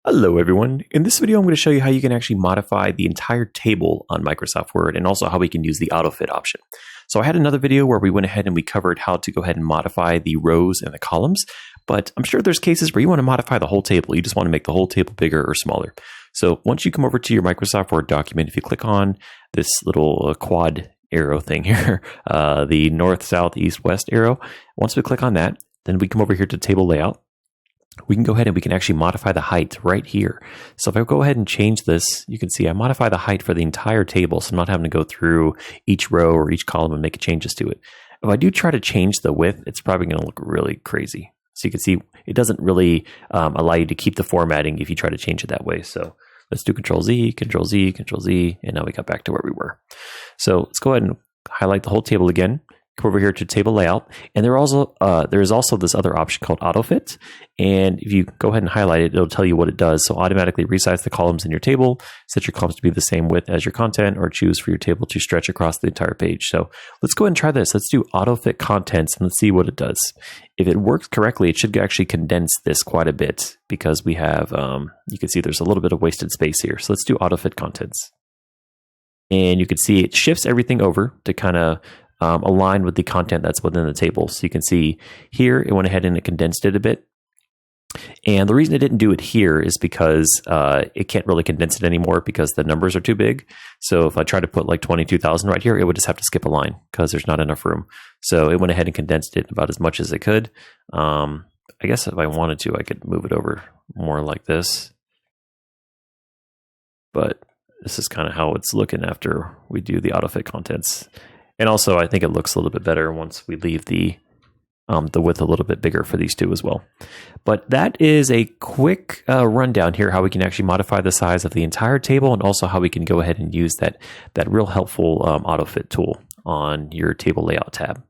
Hello everyone. In this video I'm going to show you how you can actually modify the entire table on Microsoft Word and also how we can use the AutoFit option. So I had another video where we went ahead and we covered how to go ahead and modify the rows and the columns, but I'm sure there's cases where you want to modify the whole table. You just want to make the whole table bigger or smaller. So once you come over to your Microsoft Word document, if you click on this little quad arrow thing here, the north, south, east, west arrow, once we click on that, then we come over here to table layout. We can go ahead and we can actually modify the height right here. So if I go ahead and change this, you can see I modify the height for the entire table, so I'm not having to go through each row or each column and make changes to it. If I do try to change the width, it's probably going to look really crazy. So you can see it doesn't really allow you to keep the formatting if you try to change it that way. So let's do Control Z, Control Z, Control Z, and now we got back to where we were. So let's go ahead and highlight the whole table again. Come over here to table layout, and there is also this other option called AutoFit, and if you go ahead and highlight it, it'll tell you what it does. So automatically resize the columns in your table, set your columns to be the same width as your content, or choose for your table to stretch across the entire page. So let's go ahead and try this. Let's do AutoFit contents and let's see what it does. If it works correctly, it should actually condense this quite a bit because we have you can see there's a little bit of wasted space here. So let's do AutoFit contents, and you can see it shifts everything over to kind of align with the content that's within the table. So you can see here, it went ahead and it condensed it a bit. And the reason it didn't do it here is because it can't really condense it anymore because the numbers are too big. So if I try to put like 22,000 right here, it would just have to skip a line because there's not enough room. So it went ahead and condensed it about as much as it could. I guess if I wanted to, I could move it over more like this. But this is kind of how it's looking after we do the AutoFit contents. And also, I think it looks a little bit better once we leave the width a little bit bigger for these two as well. But that is a quick rundown here, how we can actually modify the size of the entire table and also how we can go ahead and use that real helpful AutoFit tool on your table layout tab.